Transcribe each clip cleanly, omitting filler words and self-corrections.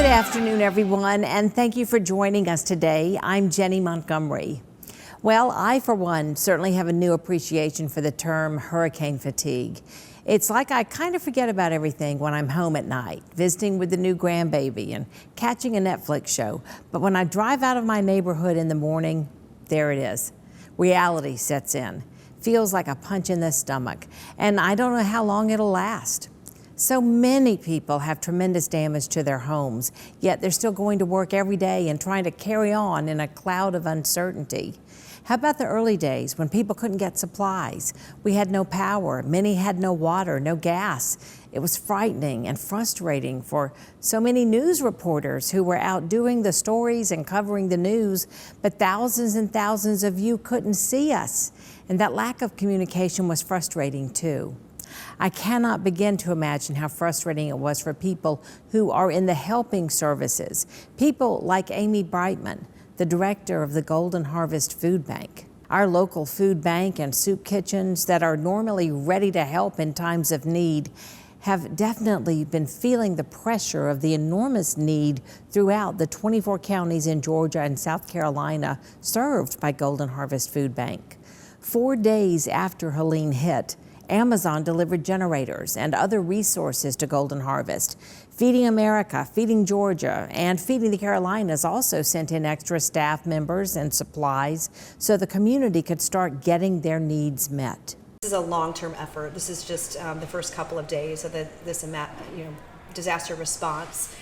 afternoon, everyone, and thank you for joining us today. I'm Jenny Montgomery. Well, I, for one, certainly have a new appreciation for the term hurricane fatigue. It's like I kind of forget about everything when I'm home at night, visiting with the new grandbaby and catching a Netflix show. But when I drive out of my neighborhood in the morning, there it is. Reality sets in. Feels like a punch in the stomach, and I don't know how long it'll last. So many people have tremendous damage to their homes, yet they're still going to work every day and trying to carry on in a cloud of uncertainty. How about the early days when people couldn't get supplies? We had no power, many had no water, no gas. It was frightening and frustrating for so many news reporters who were out doing the stories and covering the news, but thousands and thousands of you couldn't see us. And that lack of communication was frustrating too. I cannot begin to imagine how frustrating it was for people who are in the helping services, people like Amy Breitmann, the director of the Golden Harvest Food Bank. Our local food bank and soup kitchens that are normally ready to help in times of need have definitely been feeling the pressure of the enormous need throughout the 24 counties in Georgia and South Carolina served by Golden Harvest Food Bank. 4 days after Helene hit, Amazon delivered generators and other resources to Golden Harvest. Feeding America, Feeding Georgia, and Feeding the Carolinas also sent in extra staff members and supplies so the community could start getting their needs met. This is a long-term effort. This is just the first couple of days of this disaster response.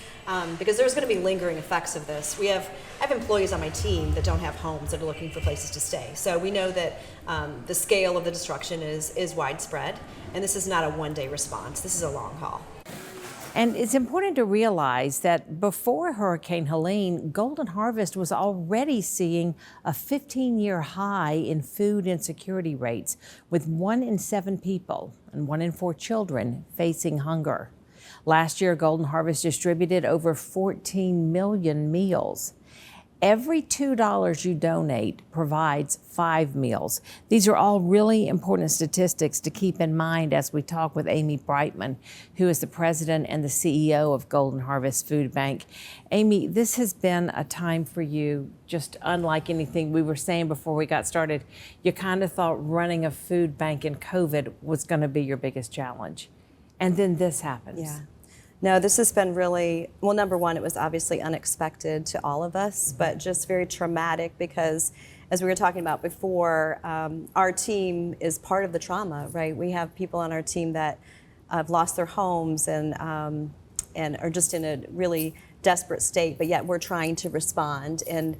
Because there's going to be lingering effects of this. I have employees on my team that don't have homes that are looking for places to stay. So we know that the scale of the destruction is widespread, and this is not a one-day response. This is a long haul. And it's important to realize that before Hurricane Helene, Golden Harvest was already seeing a 15-year high in food insecurity rates, with 1 in 7 people and 1 in 4 children facing hunger. Last year, Golden Harvest distributed over 14 million meals. Every $2 you donate provides 5 meals. These are all really important statistics to keep in mind as we talk with Amy Breitmann, who is the president and the CEO of Golden Harvest Food Bank. Amy, this has been a time for you just unlike anything we were saying before we got started. You kind of thought running a food bank in COVID was going to be your biggest challenge. And then this happens. Yeah. No, this has been really, well, number one, it was obviously unexpected to all of us, but just very traumatic because, as we were talking about before, our team is part of the trauma, right? We have people on our team that have lost their homes and are just in a really desperate state, but yet we're trying to respond. And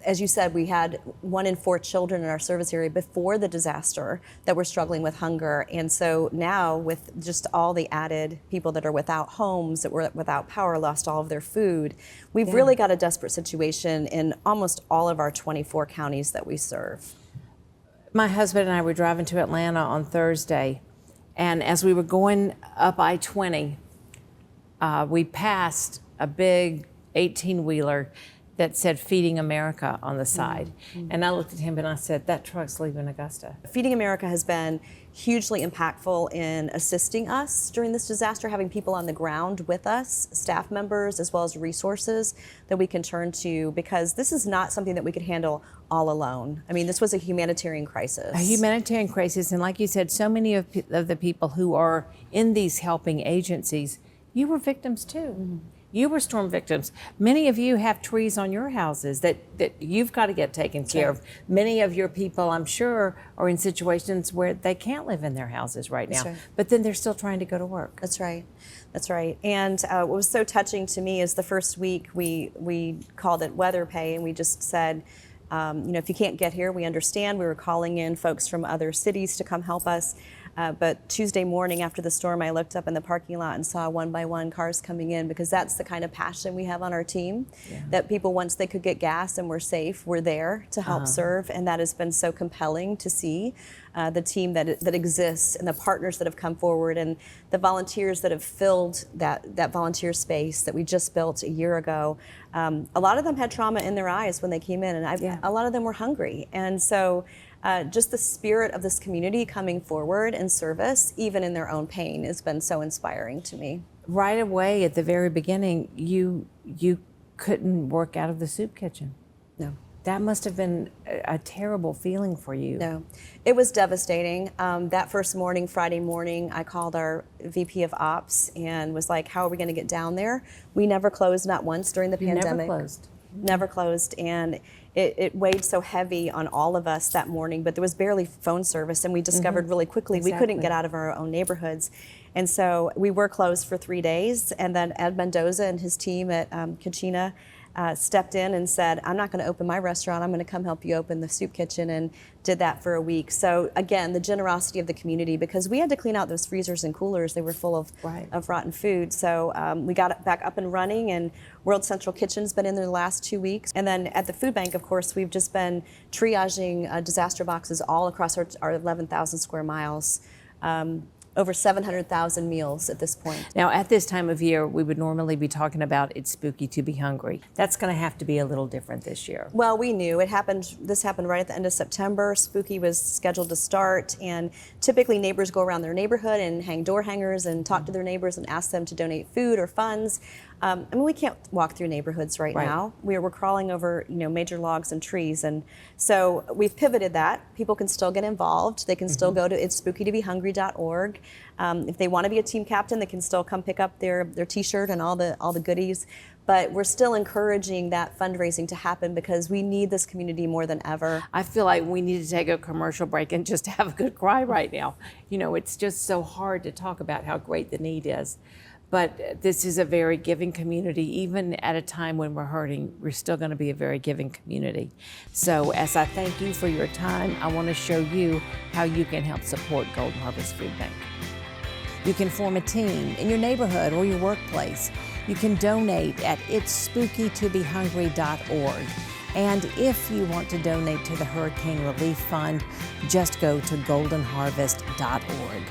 as you said, we had 1 in 4 children in our service area before the disaster that were struggling with hunger. And so now with just all the added people that are without homes, that were without power, lost all of their food, we've really got a desperate situation in almost all of our 24 counties that we serve. My husband and I were driving to Atlanta on Thursday, and as we were going up I-20, we passed a big 18-wheeler that said Feeding America on the side. Mm-hmm. And I looked at him and I said, that truck's leaving Augusta. Feeding America has been hugely impactful in assisting us during this disaster, having people on the ground with us, staff members, as well as resources that we can turn to, because this is not something that we could handle all alone. I mean, this was a humanitarian crisis. A humanitarian crisis, and like you said, so many of the people who are in these helping agencies, you were victims too. Mm-hmm. You were storm victims. Many of you have trees on your houses that you've got to get taken care of. Many of your people, I'm sure, are in situations where they can't live in their houses right now, but then they're still trying to go to work. That's right. That's right. And what was so touching to me is the first week we called it weather pay, and we just said, if you can't get here, we understand. We were calling in folks from other cities to come help us. But Tuesday morning after the storm, I looked up in the parking lot and saw 1 by 1 cars coming in, because that's the kind of passion we have on our team, that people, once they could get gas and we're safe, we're there to help serve. And that has been so compelling to see the team that exists, and the partners that have come forward, and the volunteers that have filled that volunteer space that we just built a year ago. A lot of them had trauma in their eyes when they came in, and a lot of them were hungry. And so just the spirit of this community coming forward in service, even in their own pain, has been so inspiring to me. right away at the very beginning, you couldn't work out of the soup kitchen. No. That must have been a terrible feeling for you. No, it was devastating. That first morning, Friday morning, I called our VP of Ops and was like, how are we going to get down there? We never closed, not once during the pandemic. Never closed. Never closed, and it weighed so heavy on all of us that morning, but there was barely phone service, and we discovered really quickly we couldn't get out of our own neighborhoods. And so we were closed for 3 days, and then Ed Mendoza and his team at Kachina stepped in and said, I'm not going to open my restaurant, I'm going to come help you open the soup kitchen, and did that for a week. So again, the generosity of the community, because we had to clean out those freezers and coolers. They were full of rotten food. So we got it back up and running, and World Central Kitchen's been in there the last 2 weeks. And then at the food bank, of course, we've just been triaging disaster boxes all across our 11,000 square miles. Over 700,000 meals at this point. Now, at this time of year, we would normally be talking about it's spooky to be hungry. That's going to have to be a little different this year. Well, we knew it happened. This happened right at the end of September. Spooky was scheduled to start, and typically neighbors go around their neighborhood and hang door hangers and talk to their neighbors and ask them to donate food or funds. I mean, we can't walk through neighborhoods right now. We're crawling over, major logs and trees, and so we've pivoted that. People can still get involved. They can still go to itsspookytobehungry.org. If they want to be a team captain, they can still come pick up their T-shirt and all the goodies. But we're still encouraging that fundraising to happen because we need this community more than ever. I feel like we need to take a commercial break and just have a good cry right now. It's just so hard to talk about how great the need is. But this is a very giving community. Even at a time when we're hurting, we're still going to be a very giving community. So as I thank you for your time, I want to show you how you can help support Golden Harvest Food Bank. You can form a team in your neighborhood or your workplace. You can donate at itsspookytobehungry.org. And if you want to donate to the Hurricane Relief Fund, just go to goldenharvest.org.